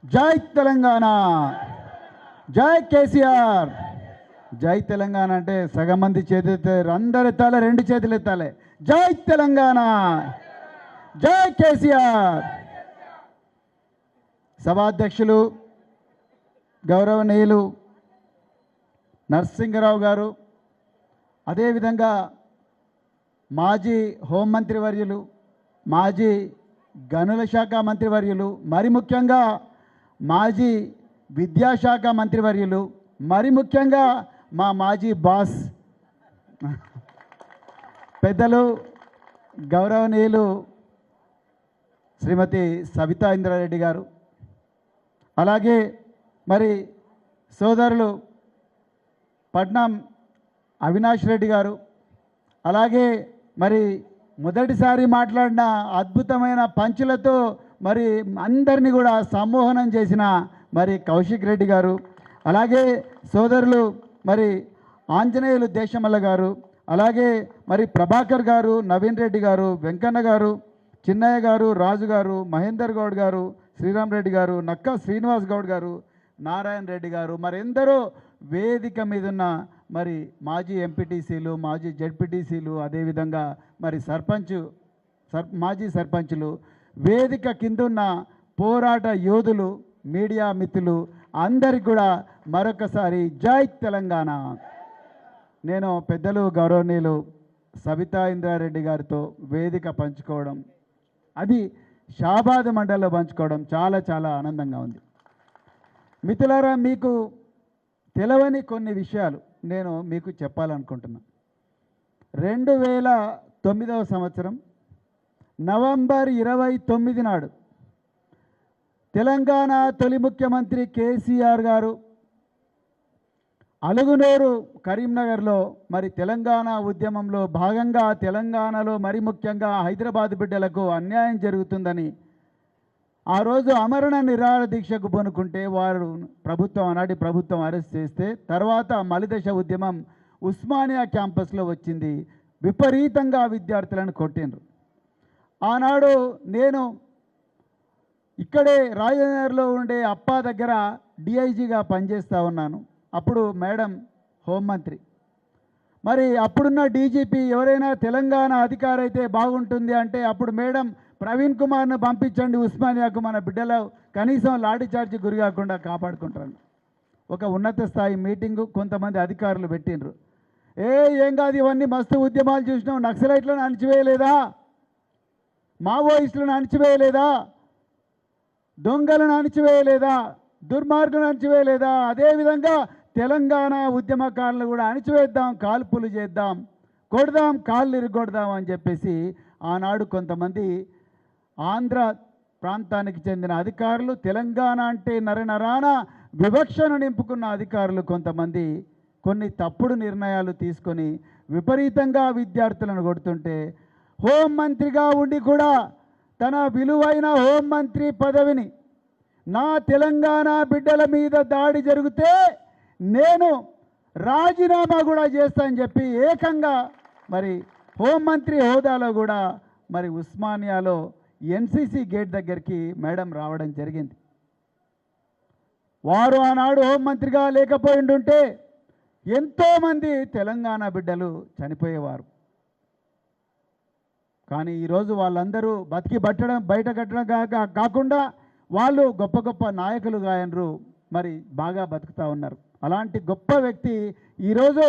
జై తెలంగాణ, జై కేసీఆర్. జై తెలంగాణ అంటే సగం మంది చేతులు అందరు ఎత్తాలి, రెండు చేతులు ఎత్తాలి. జై తెలంగాణ, జై కేసీఆర్. సభాధ్యక్షులు గౌరవనీయులు నరసింగరావు గారు, అదేవిధంగా మాజీ హోంమంత్రి వర్యులు, మాజీ గనుల శాఖ మంత్రివర్యులు, మరి ముఖ్యంగా మాజీ విద్యాశాఖ మంత్రివర్యులు, మరి ముఖ్యంగా మా మాజీ బాస్ పెద్దలు గౌరవనీయులు శ్రీమతి సబితా ఇంద్రారెడ్డి గారు, అలాగే మరి సోదరులు పట్నం అవినాష్ రెడ్డి గారు, అలాగే మరి మొదటిసారి మాట్లాడిన అద్భుతమైన పంచులతో మరి అందరినీ కూడా సమ్మోహనం చేసిన మరి కౌశిక్ రెడ్డి గారు, అలాగే సోదరులు మరి ఆంజనేయులు దేశమల్ల గారు, అలాగే మరి ప్రభాకర్ గారు, నవీన్ రెడ్డి గారు, వెంకన్న గారు, చిన్నయ్య గారు, రాజు గారు, మహేందర్ గౌడ్ గారు, శ్రీరామ్ రెడ్డి గారు, నక్కా శ్రీనివాస్ గౌడ్ గారు, నారాయణ రెడ్డి గారు, మరి ఎందరో వేదిక మీదున్న మరి మాజీ ఎంపీటీసీలు, మాజీ జెడ్పీటీసీలు, అదేవిధంగా మరి మాజీ సర్పంచులు, వేదిక కిందున్న పోరాట యోధులు, మీడియా మిత్రులు అందరికి కూడా మరొకసారి జై తెలంగాణ. నేను పెద్దలు గౌరవనీయులు సబితా ఇంద్రారెడ్డి గారితో వేదిక పంచుకోవడం, అది షాబాద్ మండలిలో పంచుకోవడం చాలా చాలా ఆనందంగా ఉంది. మిత్రులారా, మీకు తెలవని కొన్ని విషయాలు నేను మీకు చెప్పాలనుకుంటున్నా. 2009వ సంవత్సరం నవంబర్ 29 నాడు తెలంగాణ తొలి ముఖ్యమంత్రి కేసీఆర్ గారు అలుగునూరు కరీంనగర్లో మరి తెలంగాణ ఉద్యమంలో భాగంగా తెలంగాణలో మరి ముఖ్యంగా హైదరాబాద్ బిడ్డలకు అన్యాయం జరుగుతుందని ఆ రోజు అమరణ నిరాహార దీక్షకు పూనుకుంటే వారు ఆనాటి ప్రభుత్వం అరెస్ట్ చేస్తే తర్వాత మలిదశ ఉద్యమం ఉస్మానియా క్యాంపస్లో వచ్చింది. విపరీతంగా విద్యార్థులను కొట్టిండ్రు. ఆనాడు నేను ఇక్కడే రాజనగర్లో ఉండే అప్పా దగ్గర డిఐజీగా పనిచేస్తూ ఉన్నాను. అప్పుడు మేడం హోంమంత్రి, మరి అప్పుడున్న డీజీపీ ఎవరైనా తెలంగాణ అధికారి అయితే బాగుంటుంది అంటే అప్పుడు మేడం ప్రవీణ్ కుమార్ను పంపించండి ఉస్మానియాకు, మన బిడ్డలు కనీసం లాఠీ చార్జీ గురి కాకుండా కాపాడుకుంటారు. ఒక ఉన్నత స్థాయి మీటింగు కొంతమంది అధికారులు పెట్టిండ్రు. ఏం కాదు, ఇవన్నీ మస్తు ఉద్యమాలు చూసినాం, నక్సలైట్లను అణచివేయలేదా, మావోయిస్టులను అణచివేయలేదా, దొంగలను అణచివేయలేదా, దుర్మార్గులను అణచివేయలేదా, అదేవిధంగా తెలంగాణ ఉద్యమకారులను కూడా అణచివేద్దాం, కాల్పులు చేద్దాం, కొడదాం, కాళ్ళు ఇరుగొడదాం అని చెప్పేసి ఆనాడు కొంతమంది ఆంధ్ర ప్రాంతానికి చెందిన అధికారులు, తెలంగాణ అంటే నరనరాన వివక్షను నింపుకున్న అధికారులు కొంతమంది కొన్ని తప్పుడు నిర్ణయాలు తీసుకొని విపరీతంగా విద్యార్థులను కొడుతుంటే హోంమంత్రిగా ఉండి కూడా తన విలువైన హోంమంత్రి పదవిని నా తెలంగాణ బిడ్డల మీద దాడి జరిగితే నేను రాజీనామా కూడా చేస్తానని చెప్పి ఏకంగా మరి హోంమంత్రి హోదాలో కూడా మరి ఉస్మానియాలో ఎన్సీసీ గేట్ దగ్గరికి మేడం రావడం జరిగింది. వారు ఆనాడు హోంమంత్రిగా లేకపోయిండుంటే ఎంతోమంది తెలంగాణ బిడ్డలు చనిపోయేవారు. కానీ ఈరోజు వాళ్ళందరూ బతికి బయట కట్టడం కాకుండా వాళ్ళు గొప్ప గొప్ప నాయకులుగా అయినరు, మరి బాగా బతుకుతూ ఉన్నారు. అలాంటి గొప్ప వ్యక్తి ఈరోజు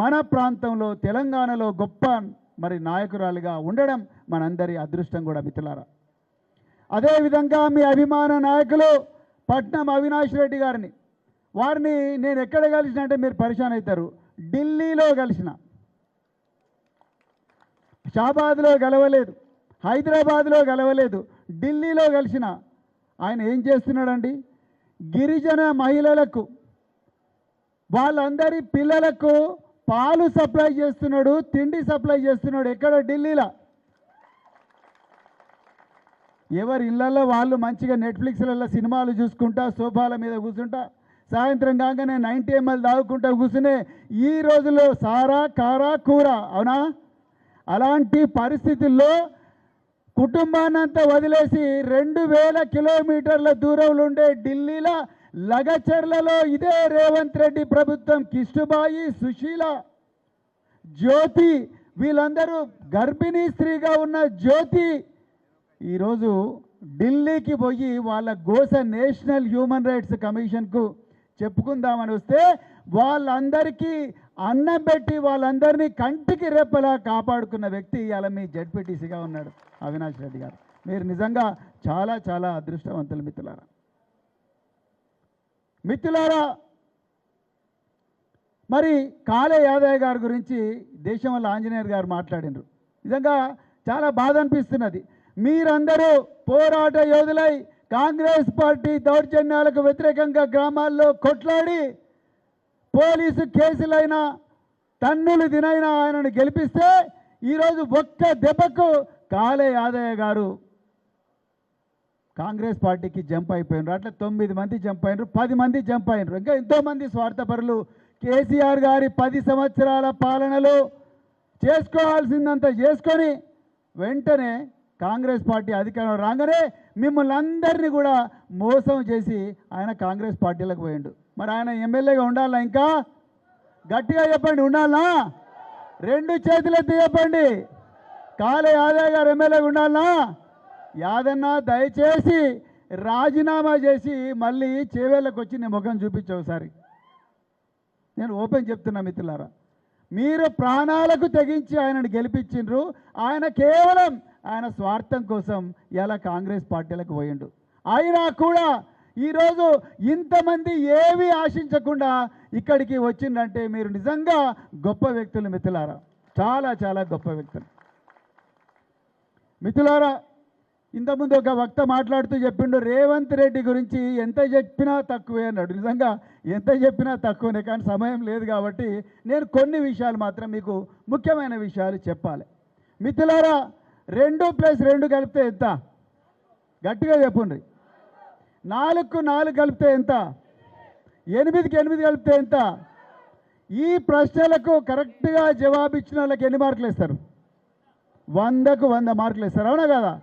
మన ప్రాంతంలో తెలంగాణలో గొప్ప మరి నాయకురాలుగా ఉండడం మనందరి అదృష్టం కూడా మిత్రులారా. అదేవిధంగా మీ అభిమాన నాయకులు పట్నం అవినాష్ రెడ్డి గారిని, వారిని నేను ఎక్కడ కలిసిన అంటే మీరు పరిశాన్ అవుతారు, ఢిల్లీలో కలిసిన, షాబాద్లో గెలవలేదు, హైదరాబాద్లో గెలవలేదు, ఢిల్లీలో కలిసిన. ఆయన ఏం చేస్తున్నాడండి, గిరిజన మహిళలకు వాళ్ళందరి పిల్లలకు పాలు సప్లై చేస్తున్నాడు, తిండి సప్లై చేస్తున్నాడు. ఎక్కడ? ఢిల్లీలో. ఎవరి ఇళ్లలో వాళ్ళు మంచిగా నెట్ఫ్లిక్స్లలో సినిమాలు చూసుకుంటా, సోఫాల మీద కూర్చుంటా, సాయంత్రం కాగానే 90 ml తాగుకుంటా కూర్చునే ఈ రోజుల్లో సారా కారా కూర, అవునా? అలాంటి పరిస్థితుల్లో కుటుంబాన్నంతా వదిలేసి 2000 కిలోమీటర్ల దూరంలో ఉండే ఢిల్లీలో లగచర్లలో ఇదే రేవంత్ రెడ్డి ప్రభుత్వం కిష్టుబాయి, సుశీల, జ్యోతి వీళ్ళందరూ గర్భిణీ స్త్రీగా ఉన్న జ్యోతి ఈరోజు ఢిల్లీకి పోయి వాళ్ళ గోస నేషనల్ హ్యూమన్ రైట్స్ కమిషన్కు చెప్పుకుందామని వస్తే వాళ్ళందరికీ అన్నం పెట్టి వాళ్ళందరినీ కంటికి రెప్పలా కాపాడుకున్న వ్యక్తి ఇవాళ మీ జడ్పీటీసీగా ఉన్నాడు అవినాష్ రెడ్డి గారు. మీరు నిజంగా చాలా చాలా అదృష్టవంతులు మిత్రులారా. మిత్రులారా, మరి కాళే యాదయ్య గారి గురించి దేశంలో ఆంజనేయర్ గారు మాట్లాడినారు. నిజంగా చాలా బాధ అనిపిస్తున్నది. మీరందరూ పోరాట యోధులై కాంగ్రెస్ పార్టీ దౌర్జన్యాలకు వ్యతిరేకంగా గ్రామాల్లో కొట్లాడి పోలీసు కేసులైనా తన్నులు తినైనా ఆయనను గెలిపిస్తే ఈరోజు ఒక్క దెబ్బకు కాళే యాదయ్య గారు కాంగ్రెస్ పార్టీకి జంప్ అయిపోయినారు. అట్లా 9 మంది జంప్ అయినారు, 10 మంది జంప్ అయినారు. ఇంకా ఎంతోమంది స్వార్థపరులు కేసీఆర్ గారి 10 సంవత్సరాల పాలనలో చేసుకోవాల్సిందంతా చేసుకొని వెంటనే కాంగ్రెస్ పార్టీ అధికారం రాగానే మిమ్మల్ని అందరినీ కూడా మోసం చేసి ఆయన కాంగ్రెస్ పార్టీలకు పోయిండు. మరి ఆయన ఎమ్మెల్యేగా ఉండాలా? ఇంకా గట్టిగా చెప్పండి, ఉండాలా? 2 చేతులెత్తి చెప్పండి, కాళే యాదయ్య గారు ఎమ్మెల్యేగా ఉండాలా? యాదన్న దయచేసి రాజీనామా చేసి మళ్ళీ చేవేళ్ళకి వచ్చి నీ ముఖం చూపించు ఒకసారి. నేను ఓపెన్ చెప్తున్నా మిత్రులారా, మీరు ప్రాణాలకు తెగించి ఆయనను గెలిపించిండ్రు. ఆయన కేవలం ఆయన స్వార్థం కోసం ఇలా కాంగ్రెస్ పార్టీలకు పోయిండు. అయినా కూడా ఈరోజు ఇంతమంది ఏమీ ఆశించకుండా ఇక్కడికి వచ్చిందంటే మీరు నిజంగా గొప్ప వ్యక్తులు మిత్రులారా, చాలా చాలా గొప్ప వ్యక్తులు మిత్రులారా. ఇంతకుముందు ఒక వక్త మాట్లాడుతూ చెప్పిండు రేవంత్ రెడ్డి గురించి ఎంత చెప్పినా తక్కువే అన్నాడు. నిజంగా ఎంత చెప్పినా తక్కువనే, కానీ సమయం లేదు కాబట్టి నేను కొన్ని విషయాలు మాత్రం మీకు ముఖ్యమైన విషయాలు చెప్పాలి. మిత్రులారా, 2+2 కలిపితే ఎంత? గట్టిగా చెప్పుండ్రి. 4కు 4 కలిపితే ఎంత? 8కి 8 కలిపితే ఎంత? ఈ ప్రశ్నలకు కరెక్ట్గా జవాబిచ్చిన వాళ్ళకి ఎన్ని మార్కులు ఇస్తారు? 100కు 100 మార్కులు ఇస్తారు, అవునా కదా?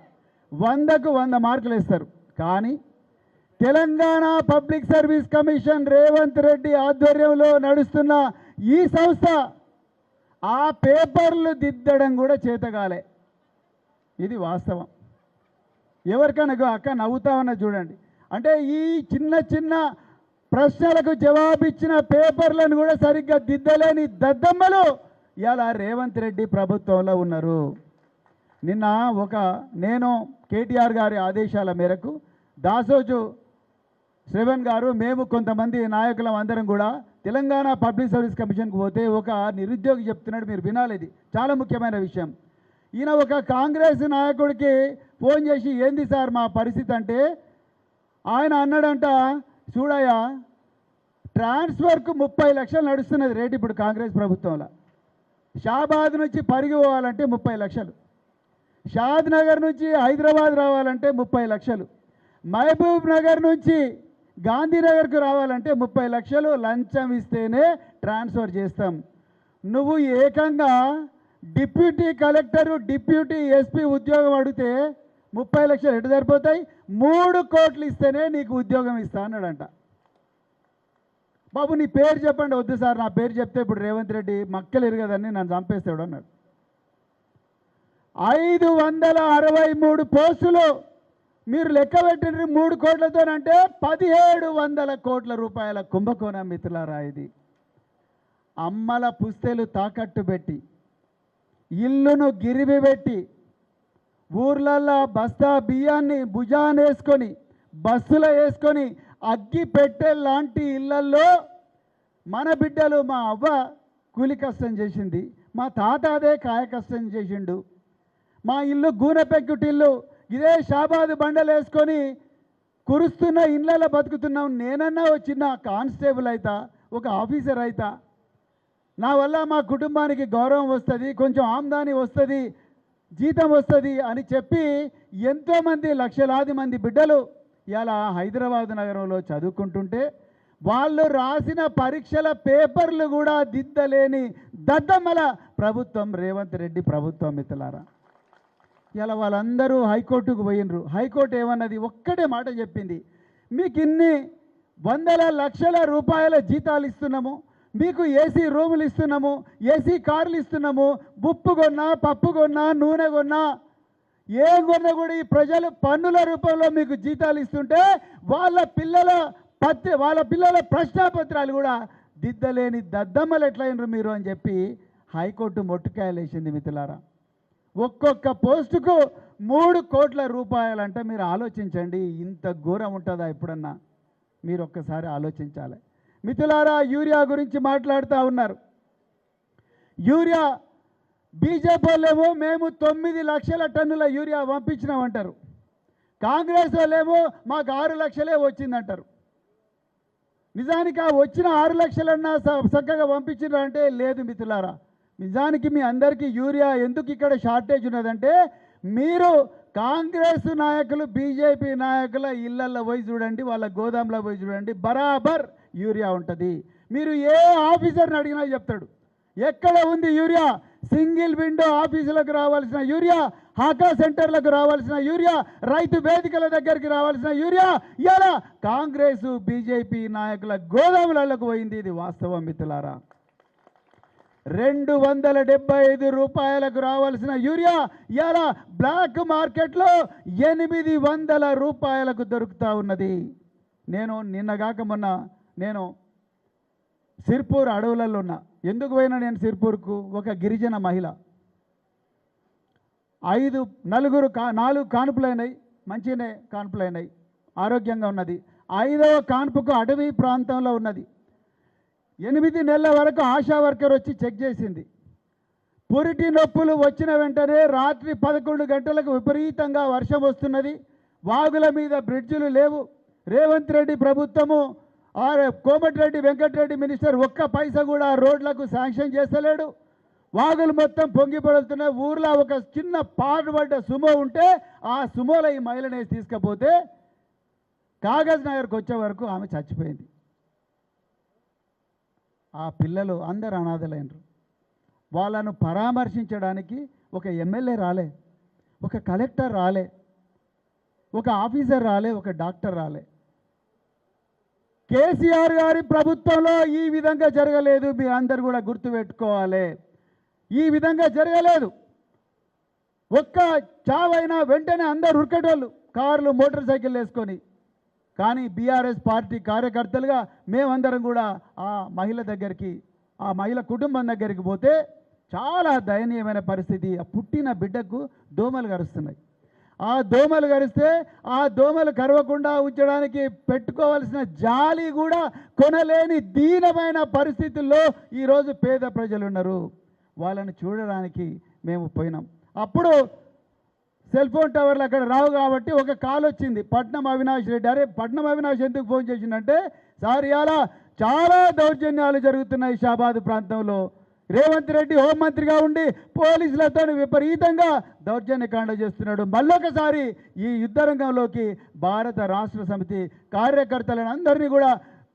100కు 100 మార్కులు ఇస్తారు. కానీ Telangana public service commission Revanth Reddy ఆధ్వర్యంలో నడుస్తున్న ఈ సంస్థ ఆ పేపర్లు దిద్దడం కూడా చేతగాలే. ఇది వాస్తవం. ఎవరికైనా అక్క నవ్వుతా ఉన్నా చూడండి. అంటే ఈ చిన్న చిన్న ప్రశ్నలకు జవాబిచ్చిన పేపర్లను కూడా సరిగ్గా దిద్దలేని దద్దమ్మలు ఇలా రేవంత్ రెడ్డి ప్రభుత్వంలో ఉన్నారు. నిన్న నేను కేటీఆర్ గారి ఆదేశాల మేరకు దాసోజు శ్రవణ్ గారు మేము కొంతమంది నాయకులం అందరం కూడా తెలంగాణ పబ్లిక్ సర్వీస్ కమిషన్కి పోతే ఒక నిరుద్యోగి చెప్తున్నాడు, మీరు వినాలి, ఇది చాలా ముఖ్యమైన విషయం. ఈయన ఒక కాంగ్రెస్ నాయకుడికి ఫోన్ చేసి ఏంది సార్ మా పరిస్థితి అంటే ఆయన అన్నాడంట, చూడయ్యా ట్రాన్స్ఫర్కు 30 లక్షలు నడుస్తున్నది రేటు ఇప్పుడు కాంగ్రెస్ ప్రభుత్వంలో. షాబాద్ నుంచి పరిగి పోవాలంటే 30 లక్షలు, షాద్ నగర్ నుంచి హైదరాబాద్ రావాలంటే 30 లక్షలు, మహబూబ్ నగర్ నుంచి గాంధీనగర్కు రావాలంటే 30 లక్షలు లంచం ఇస్తేనే ట్రాన్స్ఫర్ చేస్తాం. నువ్వు ఏకంగా డిప్యూటీ కలెక్టరు డిప్యూటీ ఎస్పీ ఉద్యోగం అడిగితే 30 లక్షలు ఎటు సరిపోతాయి? 3 కోట్లు ఇస్తేనే నీకు ఉద్యోగం ఇస్తా అన్నాడంట. బాబు నీ పేరు చెప్పండి. వద్దు సార్ నా పేరు చెప్తే ఇప్పుడు రేవంత్ రెడ్డి మక్కలు ఎరగదని నన్ను చంపేస్తాడు అన్నాడు. 563 పోస్టులు మీరు లెక్క పెట్టిన 3 కోట్లతోనంటే 1700 కోట్ల రూపాయల కుంభకోణం మిత్రులారా. ఇది అమ్మల పుస్తెలు తాకట్టు పెట్టి ఇల్లును గిరివి పెట్టి ఊర్లల్లో బస్తా బియ్యాన్ని భుజానేసుకొని బస్సులో వేసుకొని అగ్గి పెట్టే లాంటి ఇళ్లల్లో మన బిడ్డలు మా అవ్వ కూలి కష్టం చేసింది, మా తాత అదే కాయ కష్టం చేసిండు, మా ఇల్లు గూనె పెంకుటిల్లు ఇదే షాబాదు బండలు వేసుకొని కురుస్తున్న ఇళ్ళలో బతుకుతున్నాం. నేనన్నా చిన్న కానిస్టేబుల్ అవుతా, ఒక ఆఫీసర్ అవుతా, నా వల్ల మా కుటుంబానికి గౌరవం వస్తుంది, కొంచెం ఆమ్దాని వస్తుంది, జీతం వస్తుంది అని చెప్పి ఎంతోమంది లక్షలాది మంది బిడ్డలు ఇలా హైదరాబాద్ నగరంలో చదువుకుంటుంటే వాళ్ళు రాసిన పరీక్షల పేపర్లు కూడా దిద్దలేని దద్దమ్మల ప్రభుత్వం రేవంత్ రెడ్డి ప్రభుత్వం మిత్రులారా. ఇలా వాళ్ళందరూ హైకోర్టుకు పోయినరు. హైకోర్టు ఏమన్నది? ఒక్కటే మాట చెప్పింది, మీకు ఇన్ని వందల లక్షల రూపాయల జీతాలు ఇస్తున్నాము, మీకు ఏసీ రూములు ఇస్తున్నాము, ఏసీ కార్లు ఇస్తున్నాము, ఉప్పు కొన్నా, పప్పు కొన్నా, నూనె కొన్నా, ఏం కొన్నా కూడా ఈ ప్రజలు పన్నుల రూపంలో మీకు జీతాలు ఇస్తుంటే వాళ్ళ పిల్లల ప్రశ్నాపత్రాలు కూడా దిద్దలేని దద్దమ్మలు ఎట్లయినరు మీరు అని చెప్పి హైకోర్టు మొట్టుకాయలు వేసింది. మిత్రులారా, ఒక్కొక్క పోస్టుకు 3 కోట్ల రూపాయలంటే మీరు ఆలోచించండి. ఇంత ఘోరం ఉంటుందా ఎప్పుడన్నా? మీరు ఒక్కసారి ఆలోచించాలి. మిత్రులారా, యూరియా గురించి మాట్లాడుతూ ఉన్నారు. యూరియా బీజేపీ వాళ్ళేమో మేము 9 లక్షల టన్నుల యూరియా పంపించినామంటారు. కాంగ్రెస్ వాళ్ళేమో మాకు 6 లక్షలే వచ్చిందంటారు. నిజానికి ఆ వచ్చిన 6 లక్షలన్నా చక్కగా పంపించినారు అంటే లేదు. మిత్రులారా, నిజానికి మీ అందరికీ యూరియా ఎందుకు ఇక్కడ షార్టేజ్ ఉన్నదంటే, మీరు కాంగ్రెస్ నాయకులు బీజేపీ నాయకుల ఇళ్లల్లో పోయి చూడండి, వాళ్ళ గోదాంలో పోయి చూడండి, బరాబర్ యూరియా ఉంటుంది. మీరు ఏ ఆఫీసర్ని అడిగినా చెప్తాడు ఎక్కడ ఉంది యూరియా. సింగిల్ విండో ఆఫీసులకు రావాల్సిన యూరియా, హాకా సెంటర్లకు రావాల్సిన యూరియా, రైతు వేదికల దగ్గరికి రావాల్సిన యూరియా ఇలా కాంగ్రెస్ బీజేపీ నాయకుల గోదాములకు పోయింది. ఇది వాస్తవం మిత్రులారా. 275 రూపాయలకు రావాల్సిన యూరియా ఇలా బ్లాక్ మార్కెట్లో 800 రూపాయలకు దొరుకుతూ ఉన్నది. నేను నిన్నగాక మొన్న నేను సిర్పూర్ అడవులలో ఉన్నా. ఎందుకు పోయినా నేను సిర్పూర్కు? ఒక గిరిజన మహిళ 4 కాన్పులైనాయి, మంచిగానే కాన్పులైనాయి, ఆరోగ్యంగా ఉన్నది. 5వ కాన్పుకు అడవి ప్రాంతంలో ఉన్నది. 8 నెలల వరకు ఆశా వర్కర్ వచ్చి చెక్ చేసింది. పురిటి నొప్పులు వచ్చిన వెంటనే రాత్రి 11 గంటలకు విపరీతంగా వర్షం వస్తున్నది. వాగుల మీద బ్రిడ్జిలు లేవు. రేవంత్ రెడ్డి ప్రభుత్వము, కోమటిరెడ్డి వెంకటరెడ్డి మినిస్టర్ ఒక్క పైసా కూడా రోడ్లకు శాంక్షన్ చేస్తలేడు. వాగులు మొత్తం పొంగిపడుతున్నాయి. ఊర్లో ఒక చిన్న పాడుపడ్డ సుమో ఉంటే ఆ సుమోలో ఈ మహిళనేసి తీసుకపోతే కాగజ్ నగర్కి వచ్చే వరకు ఆమె చచ్చిపోయింది. ఆ పిల్లలు అందరు అనాథలైనరు. వాళ్ళను పరామర్శించడానికి ఒక ఎమ్మెల్యే రాలే, ఒక కలెక్టర్ రాలే, ఒక ఆఫీసర్ రాలే, ఒక డాక్టర్ రాలే. కేసీఆర్ గారి ప్రభుత్వంలో ఈ విధంగా జరగలేదు. మీ అందరు కూడా గుర్తుపెట్టుకోవాలి, ఈ విధంగా జరగలేదు. ఒక్క చావైనా వెంటనే అందరు ఉరికేటోళ్ళు, కార్లు మోటార్ సైకిల్ వేసుకొని. కానీ బీఆర్ఎస్ పార్టీ కార్యకర్తలుగా మేమందరం కూడా ఆ మహిళ దగ్గరికి, ఆ మహిళ కుటుంబం దగ్గరికి పోతే చాలా దయనీయమైన పరిస్థితి. ఆ పుట్టిన బిడ్డకు దోమలు కరుస్తున్నాయి. ఆ దోమలు కరిస్తే ఆ దోమలు కరవకుండా ఉంచడానికి పెట్టుకోవాల్సిన జాలి కూడా కొనలేని దీనమైన పరిస్థితుల్లో ఈరోజు పేద ప్రజలు ఉన్నారు. వాళ్ళని చూడడానికి మేము పోయినాం. అప్పుడు సెల్ ఫోన్ టవర్లు అక్కడ రావు కాబట్టి ఒక కాల్ వచ్చింది, పట్నం అవినాష్ రెడ్డి. అరే పట్నం అవినాష్ ఎందుకు ఫోన్ చేసిందంటే, సార్ ఇలా చాలా దౌర్జన్యాలు జరుగుతున్నాయి షాబాద్ ప్రాంతంలో. రేవంత్ రెడ్డి హోంమంత్రిగా ఉండి పోలీసులతో విపరీతంగా దౌర్జన్యకాండ చేస్తున్నాడు. మళ్ళొకసారి ఈ యుద్ధరంగంలోకి భారత రాష్ట్ర సమితి కార్యకర్తలను అందరినీ కూడా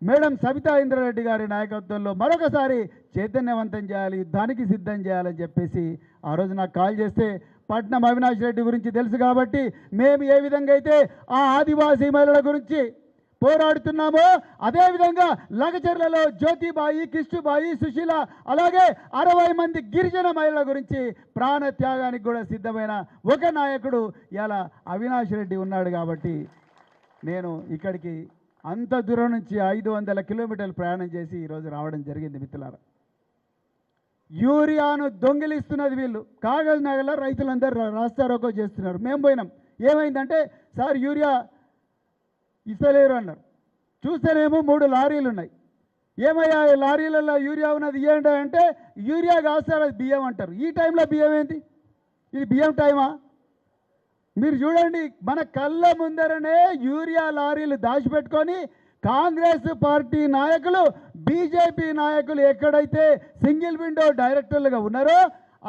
మేడం సబితా ఇంద్రారెడ్డి గారి నాయకత్వంలో మరొకసారి చైతన్యవంతం చేయాలి, యుద్ధానికి సిద్ధం చేయాలని చెప్పేసి ఆ రోజు నాకు కాల్ చేస్తే, పట్నం అవినాష్ రెడ్డి గురించి తెలుసు కాబట్టి మేము ఏ విధంగా అయితే ఆ ఆదివాసీ మహిళల గురించి పోరాడుతున్నామో అదేవిధంగా లగచర్లలో జ్యోతిబాయి, కిష్టుబాయి, సుశీల, అలాగే 60 మంది గిరిజన మహిళల గురించి ప్రాణ త్యాగానికి కూడా సిద్ధమైన ఒక నాయకుడు ఇలా అవినాష్ రెడ్డి ఉన్నాడు. కాబట్టి నేను ఇక్కడికి అంత దూరం నుంచి 500 కిలోమీటర్లు ప్రయాణం చేసి ఈరోజు రావడం జరిగింది. మిత్రులారా, యూరియాను దొంగిలిస్తున్నది వీళ్ళు. కాగజ్ నగర్లో రైతులందరూ రాస్తారోకో చేస్తున్నారు. మేము పోయినాం. ఏమైందంటే, సార్ యూరియా ఇస్తలేరు అన్నారు. చూస్తేనేమో 3 లారీలు ఉన్నాయి. ఏమయ్యా ఈ లారీలలో యూరియా ఉన్నది ఇవ్వండి అంటే, యూరియా కాదు సార్ అది బియ్యం అంటారు. ఈ టైంలో బియ్యం ఏంటి? ఇది బియ్యం టైమా? మీరు చూడండి, మన కళ్ళ ముందరనే యూరియా లారీలు దాచిపెట్టుకొని కాంగ్రెస్ పార్టీ నాయకులు, బీజేపీ నాయకులు ఎక్కడైతే సింగిల్ విండో డైరెక్టర్లుగా ఉన్నారో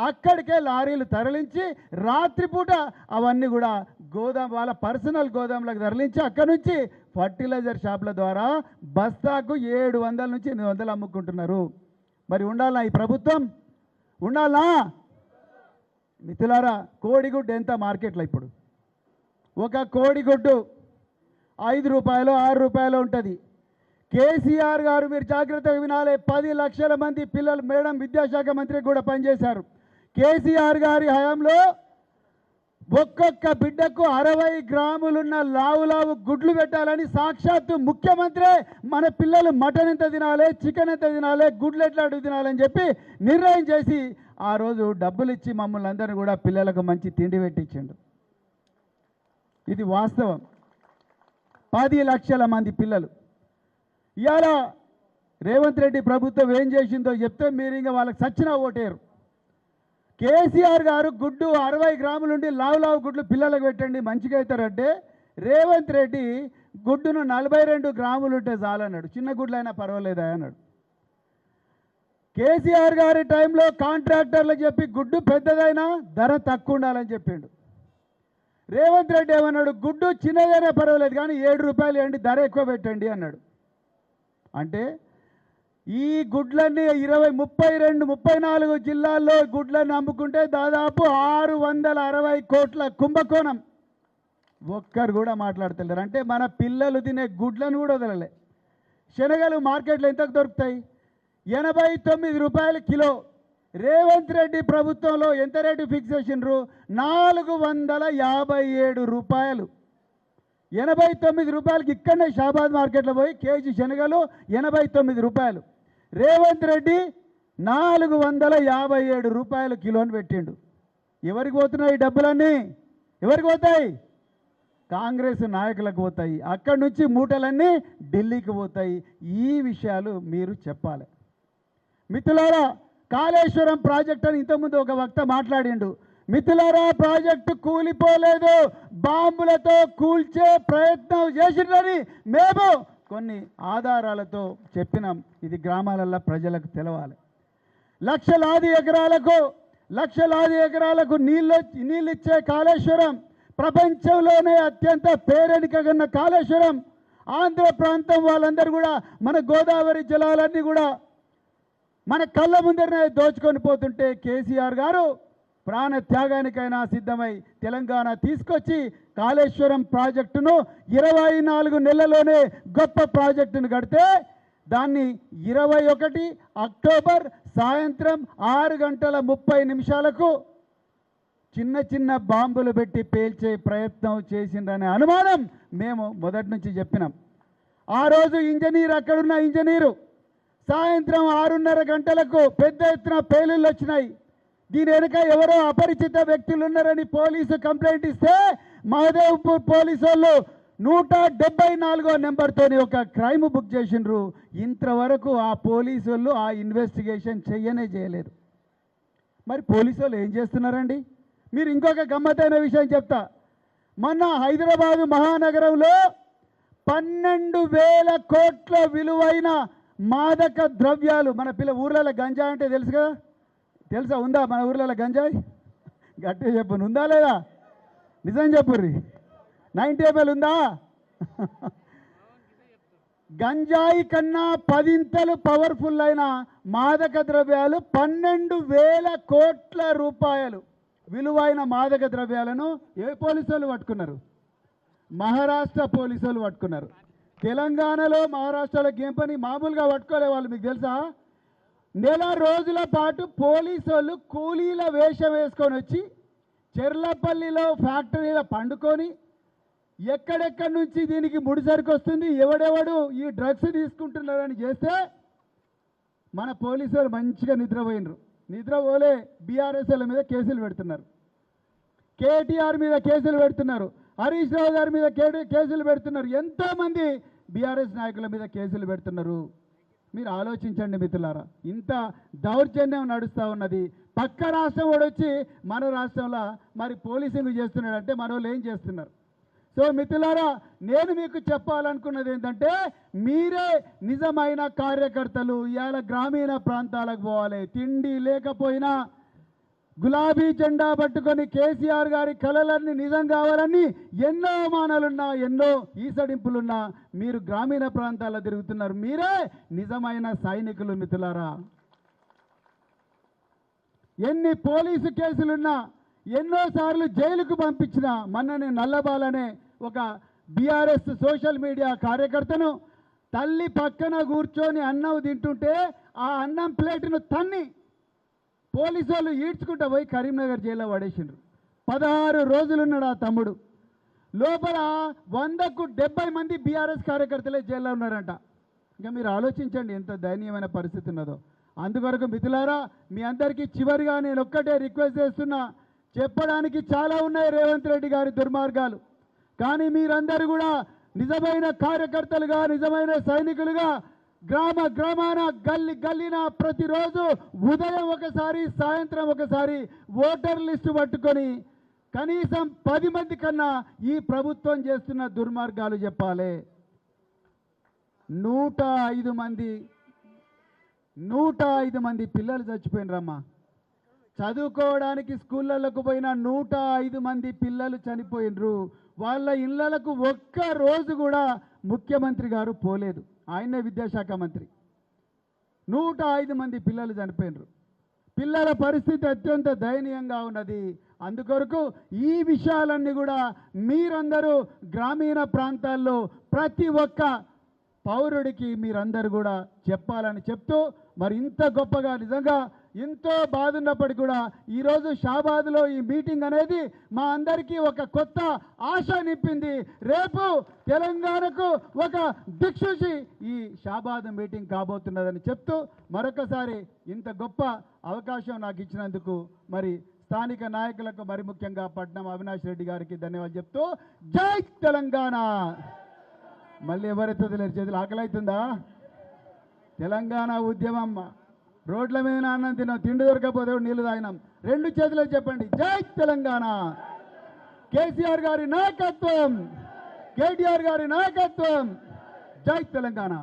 అక్కడికే లారీలు తరలించి రాత్రిపూట అవన్నీ కూడా వాళ్ళ పర్సనల్ గోదాంలకు తరలించి అక్కడి నుంచి ఫర్టిలైజర్ షాపుల ద్వారా బస్తాకు 700 నుంచి 800 అమ్ముకుంటున్నారు. మరి ఉండాలా ఈ ప్రభుత్వం? ఉండాలా? మిత్రులారా, కోడిగుడ్డు ఎంత మార్కెట్లో ఇప్పుడు? ఒక కోడిగుడ్డు 5 రూపాయలు 6 రూపాయలు ఉంటుంది. కేసీఆర్ గారు, మీరు జాగ్రత్తగా వినాలి, 10 లక్షల మంది పిల్లలు, మేడం విద్యాశాఖ మంత్రి కూడా పనిచేశారు. కేసీఆర్ గారి హయాంలో ఒక్కొక్క బిడ్డకు 60 గ్రాములున్న లావు గుడ్లు పెట్టాలని సాక్షాత్తు ముఖ్యమంత్రి మన పిల్లలు మటన్ ఎంత తినాలి, చికెన్ ఎంత తినాలి, గుడ్లు ఎట్లా అడుగు తినాలని చెప్పి నిర్ణయం చేసి ఆ రోజు డబ్బులు ఇచ్చి మమ్మల్ని అందరినీ కూడా పిల్లలకు మంచి తిండి పెట్టించిండు. ఇది వాస్తవం. 10 లక్షల మంది పిల్లలు. ఇవాళ రేవంత్ రెడ్డి ప్రభుత్వం ఏం చేసిందో చెప్తే మీరు ఇంకా వాళ్ళకి సచ్చినా ఓటేరు. కేసీఆర్ గారు గుడ్డు 60 గ్రాములు ఉండి లావు గుడ్లు పిల్లలకు పెట్టండి మంచిగా అవుతారంటే, రేవంత్ రెడ్డి గుడ్డును 42 గ్రాములు ఉంటే చాలన్నాడు. చిన్న గుడ్లు అయినా పర్వాలేదా అన్నాడు. కేసీఆర్ గారి టైంలో కాంట్రాక్టర్లకు చెప్పి గుడ్డు పెద్దదైనా ధర తక్కువ ఉండాలని చెప్పిండు. రేవంత్ రెడ్డి ఏమన్నాడు, గుడ్డు చిన్నదైనా పర్వాలేదు కానీ 7 రూపాయలు ఇవ్వండి, ధర ఎక్కువ పెట్టండి అన్నాడు. అంటే ఈ గుడ్లన్నీ 32, 34 జిల్లాల్లో గుడ్లను అమ్ముకుంటే దాదాపు 660 కోట్ల కుంభకోణం. ఒక్కరు కూడా మాట్లాడతలేరు. అంటే మన పిల్లలు తినే గుడ్లను కూడా వదలలే. శనగలు మార్కెట్లో ఎంతకు దొరుకుతాయి? 89 రూపాయలు కిలో. రేవంత్ రెడ్డి ప్రభుత్వంలో ఎంత రేటు ఫిక్స్ చేసిండ్రు? 457 రూపాయలు. 89 రూపాయలకి ఇక్కడనే షాబాద్ మార్కెట్లో పోయి కేజీ శనగలు 89 రూపాయలు. రేవంత్ రెడ్డి 457 రూపాయలు కిలోని పెట్టిండు. ఎవరికి పోతున్నాయి ఈ డబ్బులన్నీ? ఎవరికి పోతాయి? కాంగ్రెస్ నాయకులకు పోతాయి. అక్కడి నుంచి మూటలన్నీ ఢిల్లీకి పోతాయి. ఈ విషయాలు మీరు చెప్పాలి. మిత్రులారా, కాళేశ్వరం ప్రాజెక్ట్ అని ఇంతకుముందు ఒక వక్త మాట్లాడిండు. మిత్రులారా, ప్రాజెక్టు కూలిపోలేదు, బాంబులతో కూల్చే ప్రయత్నం చేసిందని మేము కొన్ని ఆధారాలతో చెప్పినాం. ఇది గ్రామాలలో ప్రజలకు తెలవాలి. లక్షలాది ఎకరాలకు నీళ్ళు ఇచ్చే కాళేశ్వరం, ప్రపంచంలోనే అత్యంత పేరెనికగన్న కాళేశ్వరం, ఆంధ్ర ప్రాంతం వాళ్ళందరూ కూడా మన గోదావరి జలాలన్నీ కూడా మన కళ్ళ ముందరనే దోచుకొని పోతుంటే కేసీఆర్ గారు ప్రాణ త్యాగానికైనా సిద్ధమై తెలంగాణ తీసుకొచ్చి కాళేశ్వరం ప్రాజెక్టును 24 నెలల్లోనే గొప్ప ప్రాజెక్టును కడితే దాన్ని 21 అక్టోబర్ సాయంత్రం 6:30 చిన్న బాంబులు పెట్టి పేల్చే ప్రయత్నం చేసిందనే అనుమానం మేము మొదటి నుంచి చెప్పినాం. ఆ రోజు ఇంజనీర్, అక్కడున్న ఇంజనీరు సాయంత్రం 6:30 పెద్ద ఎత్తున పేలుళ్ళు వచ్చినాయి. దీని వెనుక ఎవరో అపరిచిత వ్యక్తులు ఉన్నారని పోలీసు కంప్లైంట్ ఇస్తే మహదేవ్పూర్ పోలీసు వాళ్ళు 174వ నెంబర్తోని ఒక క్రైమ్ బుక్ చేసిండ్రు. ఇంతవరకు ఆ పోలీసు వాళ్ళు ఆ ఇన్వెస్టిగేషన్ చేయలేదు. మరి పోలీసు వాళ్ళు ఏం చేస్తున్నారండి? మీరు ఇంకొక గమ్మత్తైన విషయం చెప్తా. మొన్న హైదరాబాదు మహానగరంలో 12,000 కోట్ల విలువైన మాదక ద్రవ్యాలు, మన ఊర్లలో గంజాయి అంటే తెలుసు కదా, తెలుసా? ఉందా మన ఊర్లలో గంజాయి? గట్టిగా చెప్పు, ఉందా లేదా? నిజం చెప్పుర్రి. 90 ml ఉందా? గంజాయి కన్నా 10 ఇంతలు పవర్ఫుల్ అయిన మాదక ద్రవ్యాలు 12,000 కోట్ల రూపాయలు విలువైన మాదక ద్రవ్యాలను ఏ పోలీసు వాళ్ళు పట్టుకున్నారు? మహారాష్ట్ర పోలీసు వాళ్ళు పట్టుకున్నారు. తెలంగాణలో మహారాష్ట్రలో ఏం పని? మామూలుగా పట్టుకోలే వాళ్ళు. మీకు తెలుసా, నెల రోజుల పాటు పోలీసు వాళ్ళు కూలీల వేషం వేసుకొని వచ్చి చెర్లపల్లిలో ఫ్యాక్టరీలో పండుకొని ఎక్కడెక్కడి నుంచి దీనికి ముడిసరికి వస్తుంది, ఎవడెవడు ఈ డ్రగ్స్ తీసుకుంటున్నారని చేస్తే మన పోలీసు వాళ్ళు మంచిగా నిద్రపోయినరు. నిద్రపోలే బీఆర్ఎస్ఎల్ మీద కేసులు పెడుతున్నారు, కేటీఆర్ మీద కేసులు పెడుతున్నారు, హరీష్ రావు గారి మీద కేసులు పెడుతున్నారు, ఎంతోమంది బీఆర్ఎస్ నాయకుల మీద కేసులు పెడుతున్నారు. మీరు ఆలోచించండి మిత్రులారా, ఇంత దౌర్జన్యం నడుస్తూ ఉన్నది. పక్క రాష్ట్రం వాడు వచ్చి మన రాష్ట్రంలో మరి పోలీసింగ్ చేస్తున్నాడంటే మన వాళ్ళు ఏం చేస్తున్నారు? సో మిత్రులారా, నేను మీకు చెప్పాలనుకున్నది ఏంటంటే, మీరే నిజమైన కార్యకర్తలు. ఇవాళ గ్రామీణ ప్రాంతాలకు పోవాలి. తిండి లేకపోయినా గులాబీ జెండా పట్టుకొని కేసీఆర్ గారి కలలన్నీ నిజం కావాలని ఎన్నో అవమానాలున్నా, ఎన్నో ఈసడింపులున్నా మీరు గ్రామీణ ప్రాంతాల్లో తిరుగుతున్నారు. మీరే నిజమైన సైనికులు మిత్రులారా. ఎన్ని పోలీసు కేసులున్నా, ఎన్నోసార్లు జైలుకు పంపించిన మొన్ననే నల్లబాలనే ఒక బీఆర్ఎస్ సోషల్ మీడియా కార్యకర్తను తల్లి పక్కన కూర్చొని అన్నం తింటుంటే ఆ అన్నం ప్లేటును తన్ని పోలీసు వాళ్ళు ఈడ్చుకుంటూ పోయి కరీంనగర్ జైల్లో పడేసిండ్రు. 16 రోజులున్నాడు ఆ తమ్ముడు. లోపల 100కు 70 మంది బీఆర్ఎస్ కార్యకర్తలే జైల్లో ఉన్నారంట. ఇంకా మీరు ఆలోచించండి ఎంత దయనీయమైన పరిస్థితి ఉన్నదో. అందుకొరకు మిత్రులారా, మీ అందరికీ చివరిగా నేను ఒక్కటే రిక్వెస్ట్ చేస్తున్నా. చెప్పడానికి చాలా ఉన్నాయి రేవంత్ రెడ్డి గారి దుర్మార్గాలు. కానీ మీరందరూ కూడా నిజమైన కార్యకర్తలుగా, నిజమైన సైనికులుగా గ్రామ గ్రామాన గల్లి గల్లిన ప్రతిరోజు ఉదయం ఒకసారి సాయంత్రం ఒకసారి ఓటర్ లిస్టు పట్టుకొని కనీసం 10 మంది కన్నా ఈ ప్రభుత్వం చేస్తున్న దుర్మార్గాలు చెప్పాలి. 105 మంది పిల్లలు చచ్చిపోయినరమ్మా. చదువుకోవడానికి స్కూళ్ళకు పోయిన 105 మంది పిల్లలు చనిపోయినరు. వాళ్ళ ఇళ్ళకు ఒక్క రోజు కూడా ముఖ్యమంత్రి గారు పోలేదు. ఆయనే విద్యాశాఖ మంత్రి. 105 మంది పిల్లలు చనిపోయినరు. పిల్లల పరిస్థితి అత్యంత దయనీయంగా ఉన్నది. అందుకొరకు ఈ విషయాలన్నీ కూడా మీరందరూ గ్రామీణ ప్రాంతాల్లో ప్రతి ఒక్క పౌరుడికి మీరందరూ కూడా చెప్పాలని చెప్తూ, మరి ఇంత గొప్పగా నిజంగా ఎంతో బాధ ఉన్నప్పటికీ కూడా ఈరోజు షాబాద్లో ఈ మీటింగ్ అనేది మా అందరికీ ఒక కొత్త ఆశ నింపింది. రేపు తెలంగాణకు ఒక దిక్సూచి ఈ షాబాద్ మీటింగ్ కాబోతున్నదని చెప్తూ మరొకసారి ఇంత గొప్ప అవకాశం నాకు ఇచ్చినందుకు మరి స్థానిక నాయకులకు, మరి ముఖ్యంగా పట్నం అవినాష్ రెడ్డి గారికి ధన్యవాదాలు చెప్తూ జై తెలంగాణ. మళ్ళీ ఎవరైతే తెలియదు చేతులు ఆకలి అవుతుందా? తెలంగాణ ఉద్యమం రోడ్ల మీద అన్నం తిన్నాం, తిండి దొరకపోతే నీళ్లు తాగినాం. 2 చేతులు చెప్పండి జై తెలంగాణ. కేసీఆర్ గారి నాయకత్వం, కేటీఆర్ గారి నాయకత్వం, జై తెలంగాణ.